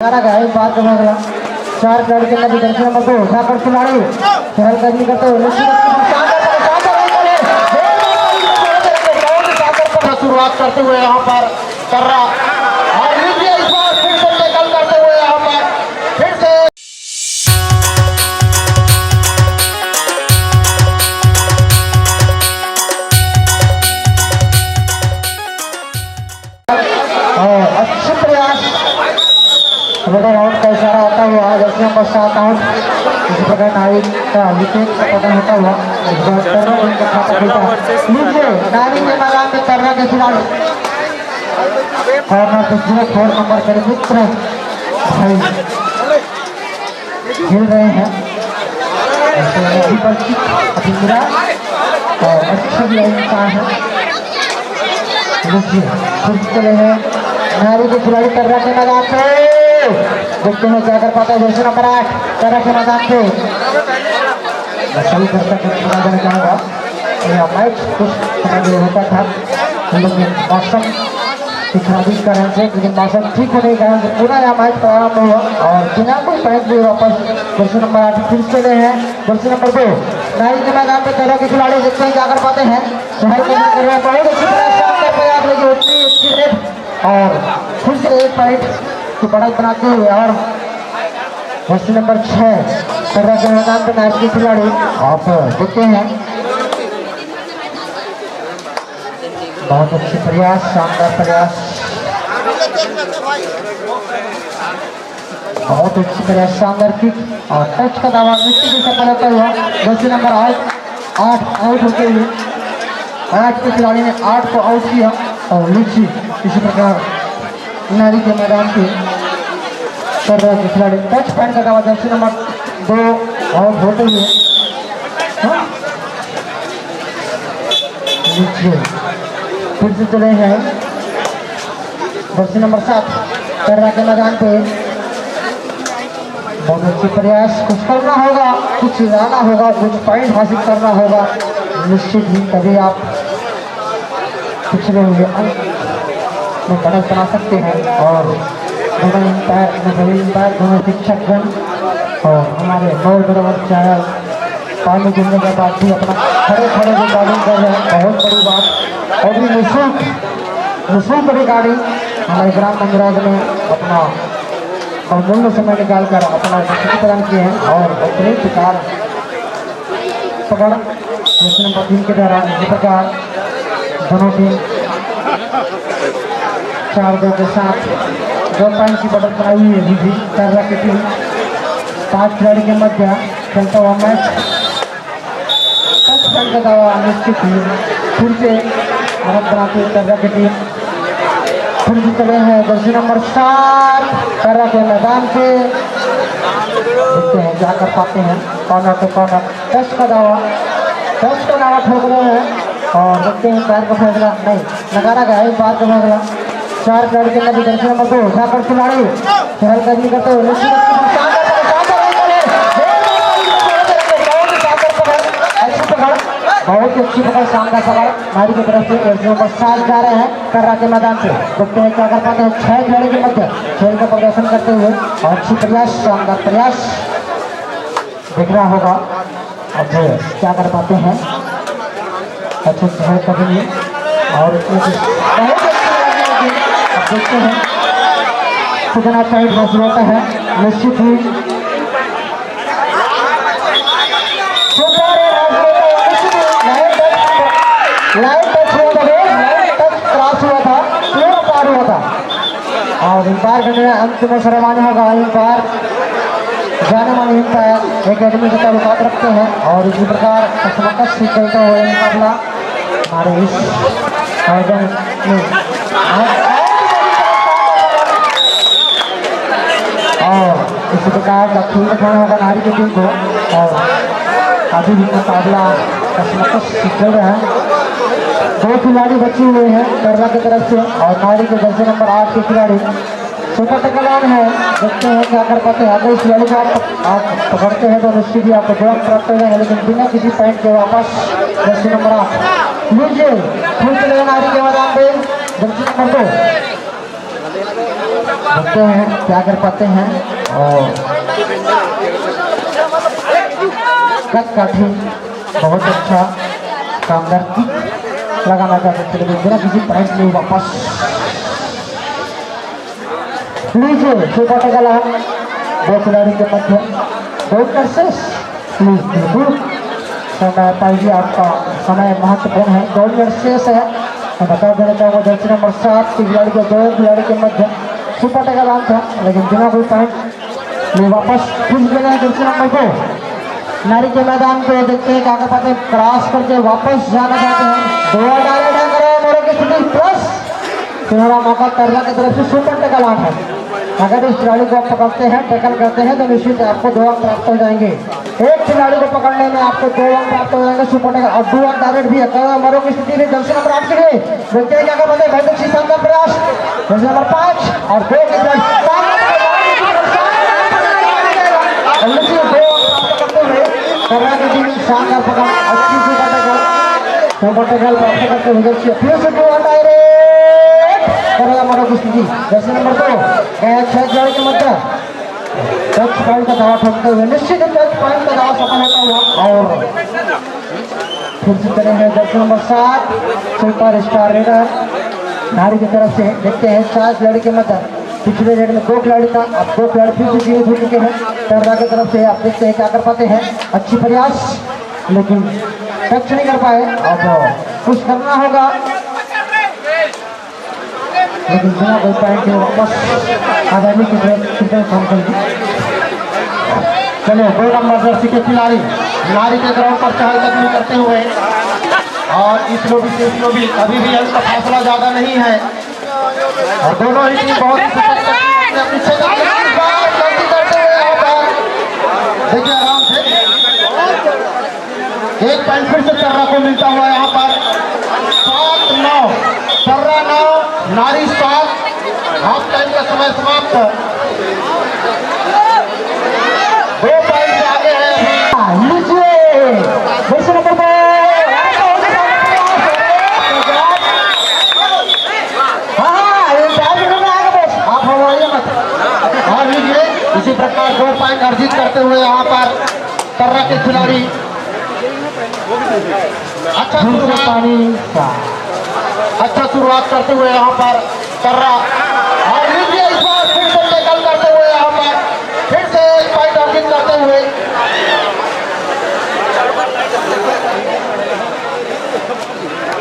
एक बार का मामला 4 खिलाड़ी के अंदर दर्शन नंबर 2 उठाकर खिलाड़ी चहलकदमी करते हुए शुरुआत करते हुए यहाँ पर कर रहा और लीजिए इस बार फिर से निकल करते हुए यहाँ पर फिर से अच्छे प्रयास आउट का इशारा होता हुआ जैसे नंबर 7 आउट इसी प्रकार नारी का विकेट का पतन होता हुआ लीजिए नारी के मैदान में कर्रा के खिलाड़ी कॉर्नर पे 4 नंबर के मित्र भाई खेल रहे हैं और अच्छा भी इंसान है चले हैं नारी के खिलाड़ी कर्रा के मैदान पे देखते हैं क्या कर पाता है जैसे नंबर 8 कर्रा के मैदान पे सही करता है चाहूँगा यह मैच कुछ समय के लिए होता था हम लोग मौसम की खराबी के कारण से लेकिन मौसम ठीक होने के कारण से पूरा यह मैच प्रारंभ हुआ और बिना कोई पॉइंट भी वापस जर्सी नंबर 8 फिर चले हैं जर्सी नंबर 2 नारी के मैदान पे कर्रा के खिलाड़ी देखते हैं क्या कर पाते हैं बहुत अच्छी और फिर से एक पॉइंट की बढ़त बनाते हुए और जर्सी नंबर 6 कर्रा के मैदान पे नारी के खिलाड़ी आप देखते हैं बहुत अच्छे प्रयास शानदार प्रयास बहुत अच्छी प्रयास शानदार किक और टच का दावा मिट्टी की सफल होता हुआ जर्सी नंबर 8 आउट होते हुए 8 के खिलाड़ी ने 8 को आउट किया और लीची इसी प्रकार नारी के मैदान पे कर्रा के खिलाड़ी टच पॉइंट का दावा जर्सी नंबर 2 आउट होते हुए फिर से चले हैं जर्सी नंबर 7 कर्रा के मैदान पे बहुत अच्छे प्रयास कुछ करना होगा कुछ लाना होगा कुछ पॉइंट हासिल करना होगा निश्चित ही तभी आप पिछले हुए अंक में बढ़त बना सकते हैं और दोनों अंपायर दोनों शिक्षकगण और हमारे बहुत बड़े चैनल पानी गिरने के बाद भी अपना खड़े खड़े रिकॉर्डिंग कर रहे हैं बहुत बड़ी बात और भी निःशुल्क रिकॉर्डिंग हमारे ग्राम पंचायत में अपना अमूल्य समय निकाल कर अपना प्रदान किए हैं और अपने प्रकार पकड़ नंबर 3 के द्वारा इसी प्रकार दोनों टीम 4-2 के साथ 2 पॉइंट की बढ़त बनाई हुई है भी कर्रा की टीम 5 खिलाड़ी के मध्य खेलता हुआ मैच का दावा निश्चित ही फिर से बढ़त बनाती है कर्रा की टीम फिर भी चले हैं जर्सी नंबर 7 कर्रा के मैदान पे देखते हैं क्या कर पाते हैं कॉर्नर पे कॉर्नर टच का दावा ठोक रहे हैं और देखते हैं पैर का फैसला नहीं नकारा गया एक बार का फैसला 4 खिलाड़ी के अंदर जर्सी नंबर 2 उठाकर खिलाड़ी चहलकदमी करते हुए बहुत ही अच्छी पकड़ शानदार पकड़ नारी की तरफ से जर्सी नंबर 7 जा रहे हैं कर्रा के मैदान से देखते हैं क्या कर पाते हैं 6 खिलाड़ी के मध्य खेल का प्रदर्शन करते हुए और अच्छी प्रयास शानदार प्रयास दिख रहा होगा अब क्या कर पाते हैं अच्छे चहलकदमी और देखते हैं कितना टाइट हासिल होता है निश्चित ही और अंपायर करने अंतिम सर्वमान्य होगा अंपायर जाने माने अंपायर एकेडमी से ताल्लुकात रखते हैं और इसी प्रकार कसमकस से चलता हुआ मुकाबला हमारे इस आयोजन में और इसी प्रकार का खेल दिखाना होगा नारी की टीम को और अभी भी मुकाबला कसमकस से चल रहा है 2 खिलाड़ी बचे हुए हैं कर्रा की तरफ से और नारी के जर्सी नंबर 8 के खिलाड़ी सुपर टकरान है देखते हैं क्या कर पाते हैं अगर इस खिलाड़ी को आप पकड़ते हैं तो निश्चित ही आपको जवाब प्राप्त हो जाएगा लेकिन बिना किसी पॉइंट के वापस जर्सी नंबर 8 लीजिए फिर चलेगा नारी के मैदान पे जर्सी नंबर 2 देखते हैं क्या कर पाते हैं। और कट काठी बहुत अच्छा शानदार किक लगाना चाहते थे, लेकिन बिना किसी पॉइंट में वापस नीचे सुपर टैकल है दो खिलाड़ी के मध्य। बिल्कुल समय पाइए, आपका समय महत्वपूर्ण है। 2 मिनट शेष है। मैं बता देना चाहूँगा जर्सी नंबर 7 की खिलाड़ी के 2 खिलाड़ी के मध्य सुपर टैकल आउट था, लेकिन बिना कोई पॉइंट में वापस फिर मिला है जर्सी नंबर 2 नारी के मैदान पे। देखते हैं क्या कर पाते हैं, क्रॉस करके वापस जाना चाहते हैं। 2 डायरेक्ट करो मोरों की स्थिति प्लस सुनहरा मौका करने की तरफ से सुपर टैकल आउट है। अगर इस खिलाड़ी को आप पकड़ते हैं, टैकल करते हैं, तो निश्चित आपको 2 अंक प्राप्त हो जाएंगे। एक खिलाड़ी को पकड़ने में आपको 2 अंक प्राप्त हो जाएंगे सुपर टैकल, और 2 अंक डायरेक्ट भी है। मरों की स्थिति में जर्सी नंबर 8 के लिए देखते हैं क्या कर पाते हैं। बहुत अच्छी शानदार प्रयास जर्सी नंबर 5 और 2 के करना की टीम शानदार पकड़, अच्छी सुपर टैकल प्राप्त करते हुए फिर से 2 अंक डायरेक्ट करेगा मरों की स्थिति। जर्सी नंबर 2 6 खिलाड़ी के मध्य टच पॉइंट का दावा ठोकते हुए निश्चित टच पॉइंट का दावा सफल होता हुआ। और फिर से करेंगे Jersey number 7 super star raider नारी की तरफ से। देखते हैं 4 खिलाड़ी के मध्य, पिछले रेड में 2 खिलाड़ी था, अब 2 खिलाड़ी फिर से जीवित हो चुके हैं टर्रा की तरफ से। आप देखते हैं क्या कर पाते हैं, अच्छी प्रयास लेकिन टच नहीं कर पाए। अब कुछ करना होगा, लेकिन बिना कोई पॉइंट के वापस आजादी की तरफ काम कर दी। चलिए 2 नंबर जर्सी के खिलाड़ी नारी के ग्राउंड पर चहलकदमी करते हुए, और इस लोबी से इस लोबी अभी भी अंक का फासला ज्यादा नहीं है, और दोनों ही टीम बहुत ही करते हुए देखिए आराम से एक पॉइंट फिर से टर्रा को मिलता हुआ यहाँ पर। 7-9 टर्रा 9 नारी 7। हाफ टाइम का समय समाप्त, 2 पॉइंट आगे है। आप लीजिए इसी प्रकार 2 पॉइंट अर्जित करते हुए यहाँ पर टर्रा के खिलाड़ी अच्छा शुरुआत करते हुए यहाँ पर टर्रा, और लीजिए इस बार फिर से टैकल करते हुए यहाँ पर फिर से 1 पॉइंट अर्जित करते हुए।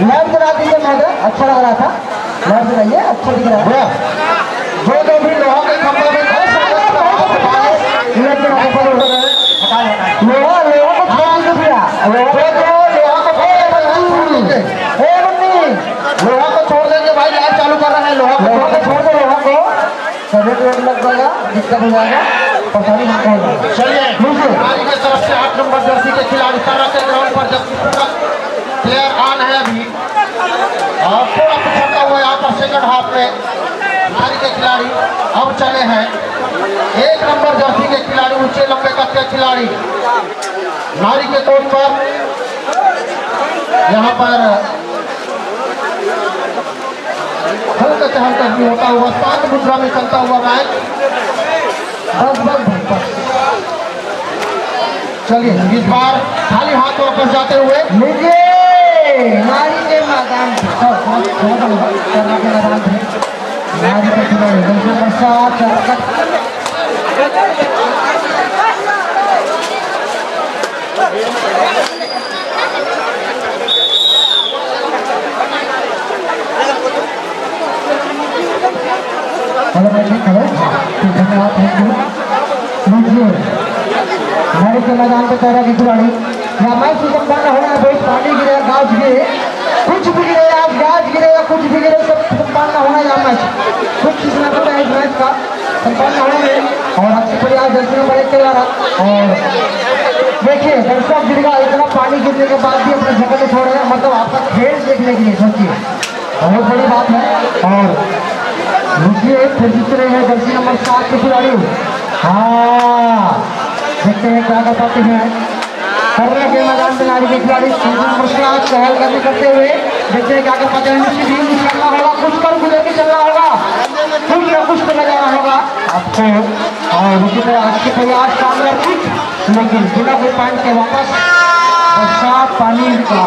लाइट जला दीजिए महोदय, अच्छा लग रहा था, लाइट जलाइए, अच्छा दिख रहा है। जो भी लोहा के खंभे में लोहा को छोड़ देंगे भाई, लाइट चालू कर रहे हैं। लोहा को छोड़ दो, लोहा को सफेद रेड लग जाएगा, दिक्कत हो जाएगा, परेशानी होगा। चलिए नारी की तरफ से 8 नंबर जर्सी के खिलाड़ी टर्रा के ग्राउंड पर जब प्लेयर ऑन है अभी, और थोड़ा पिछड़ता हुआ यहाँ पर सेकंड हाफ में नारी के खिलाड़ी अब चले हैं। 1 नंबर जर्सी के खिलाड़ी ऊंचे लंबे कद के खिलाड़ी नारी के कोर्ट पर यहाँ पर हल्का से हल्का भी होता हुआ शांत मुद्रा में चलता हुआ मैच। बस चलिए इस बार खाली हाथ वापस जाते हुए लीजिए नारी के मैदान नारी के खिलाड़ी नंबर 7 धन्यवाद, थैंक यू। लीजिए नारी के मैदान पे टर्रा के खिलाड़ी यहाँ मैच संपन्न हो रहा है। बहुत पानी गिरे, गाज गिरे, कुछ भी गिरे, आज गाज गिरे या कुछ भी गिरे, सब संपन्न होना है यहाँ मैच। कुछ कितना पता है इस मैच का संपन्न होने में, और अच्छी प्रयास जर्सी नंबर 1 के द्वारा। और देखिए दर्शक गिरेगा, इतना पानी गिरने के बाद भी अपने जगह में छोड़ रहे हैं, मतलब आपका खेल देखने के लिए सोचिए, बहुत बड़ी बात है। और लीजिए फिर जीत रहे हैं जर्सी नंबर 7 के खिलाड़ी। हाँ देखते हैं क्या कर पाते हैं टर्रा के मैदान में नारी के खिलाड़ी नंबर 7 चहलकदमी करते हुए। देखते हैं क्या कर पाते हैं, निश्चित ही कुछ करना होगा, कुछ कर गुजर के चलना होगा। कुछ तो लगाना होगा आपको। और इसी तरह अच्छे प्रयास शानदार किक, लेकिन बिना कोई पॉइंट के वापस बरसात पानी का।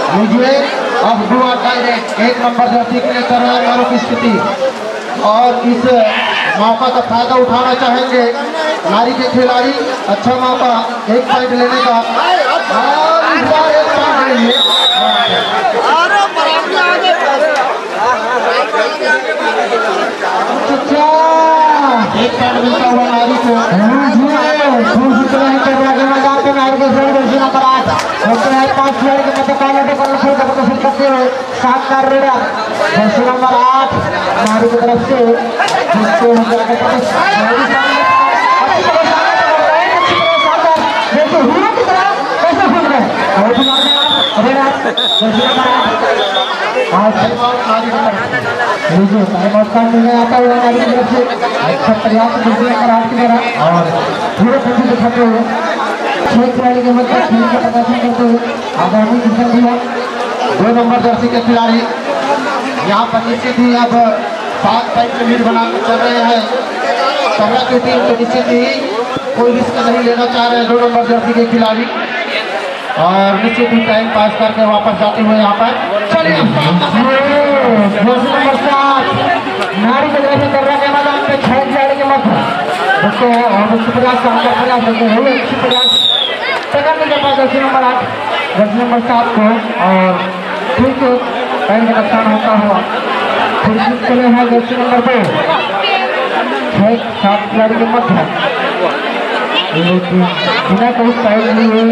लीजिए अब दुआ डायरेक्ट 1 नंबर जर्सी के लिए कर रहे हैं मारो की स्थिति, और इस मौका का फायदा उठाना चाहेंगे नारी के खिलाड़ी। अच्छा मौका 1 पॉइंट लेने का, और इस बार 1 पॉइंट लेंगे। एक पॉइंट मिलता हुआ नारी को। शानदार रेडर जर्सी नंबर 8 नारी की तरफ से, जिसको आता हुआ नारी की तरफ से अच्छा प्रयास और पूरे पंथी दिखाते हुए 6 खिलाड़ी के मध्य खेल का प्रदर्शन करते हुए आगामी दिशा 2 नंबर जर्सी के खिलाड़ी यहाँ पर निश्चित ही अब 7 पॉइंट लीड बना चल रहे हैं। तबला की टीम को निश्चित ही कोई रिस्क नहीं लेना चाह रहे हैं 2 नंबर जर्सी के खिलाड़ी, और निश्चित ही टाइम पास करके वापस जाते हुए यहाँ पर चलिए नंबर 7 नारी के तरफ से कर रहे हैं मैदान में 6 खिलाड़ी के मध्य देखते हैं, और उसके प्रयास शानदार प्रयास करते हैं अच्छी प्रयास पकड़ने के पास जर्सी नंबर 8 जर्सी नंबर 7 को, और ठीक है पैर में नुकसान होता हुआ फिर चले हैं जर्सी नंबर 2 6-7 खिलाड़ी के मध्य, लेकिन बिना कोई पैर लिए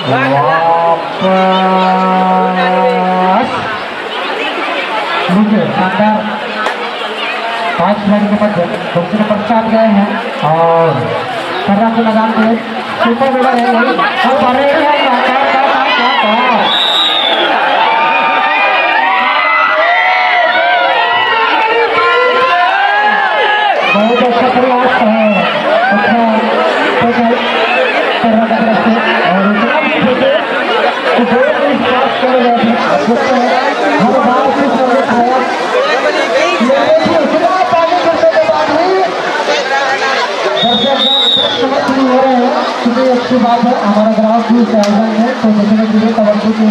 वापस शानदार 5 खिलाड़ी के मध्य जर्सी नंबर 7 गए हैं, और कर्रा के मैदान में सुपर रेडर है बहुत अच्छा प्रयास है, अच्छा अच्छी बात है। हमारा ग्राहक भी आयोजन है तो देखने के लिए कबड्डी की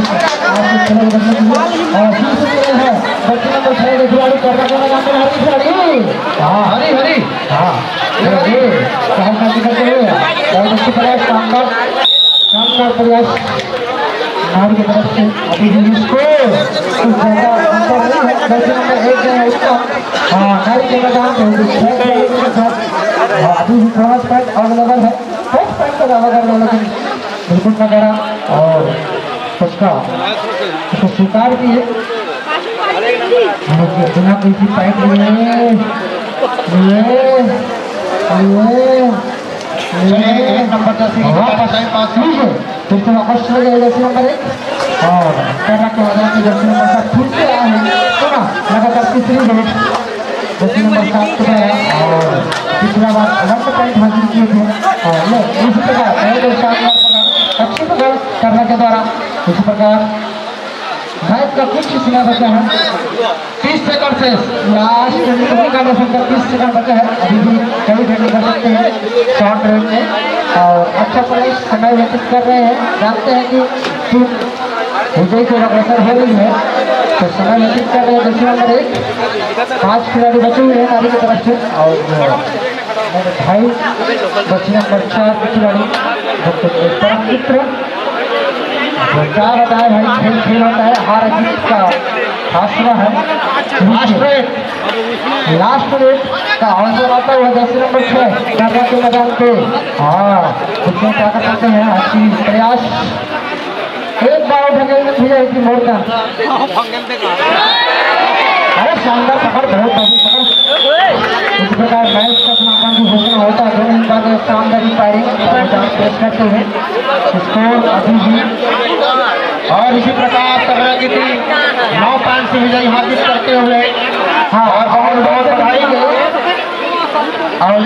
आपको खेल देखने के लिए, और फिर से है बच्चे नंबर 6 के खिलाड़ी कर्रा के मैदान में हरी खिलाड़ी हरी हरी करते हुए बहुत अच्छी प्रयास शानदार प्रयास नारी की तरफ से। अभी भी इसको कुछ ज़्यादा अंतर नहीं है, जर्सी नंबर 1 है उसका नारी के मैदान में अभी भी थोड़ा पॉइंट अवेलेबल है, बहुत पॉइंट का दावा कर रहा है लेकिन बिल्कुल न करा, और उसको स्वीकार किए बिना किसी पॉइंट फिर से वापस चले गए जर्सी नंबर 1, और कर्रा के मैदान में जर्सी नंबर 7 फिर से आए हैं तो ना लगातार तीसरी विकेट जर्सी नंबर 7 को है, और पिछला बार 1 पॉइंट हासिल किए थे, और इसी प्रकार अच्छी पकड़ कर्रा के द्वारा। इसी प्रकार मैच का कुछ समय बचा है, 30 सेकंड से लास्ट का 30 सेकंड बचा है, अभी भी कभी खेल कर सकते हैं शॉर्ट रेंज में, और अच्छा प्रयास समय व्यतीत कर रहे हैं। जानते हैं कि टीम विजय की अग्रसर हो रही है तो समय व्यतीत कर रहे हैं। जर्सी नंबर 1 5 खिलाड़ी बचे हुए हैं नारी की तरफ से, और भाई जर्सी नंबर 4 के खिलाड़ी चित्र क्या बताए भाई, खेल होता है, हार जीत का फासला है। लास्ट रेट का अवसर आता हुआ जर्सी नंबर 6 कर्रा के मैदान पे, उसमें क्या कर सकते हैं अच्छी प्रयास एक बार उठेंगे की मोड़ का अरे शानदार पकड़, बहुत पकड़। इस प्रकार मैच का समापन की घोषणा होता है, दोनों बाद शानदार फायरिंग पेश करते हुए स्कोर अभी भी, और इसी प्रकार तगड़ा की टीम 9 पॉइंट से विजय हासिल करते हुए और बहुत बधाई और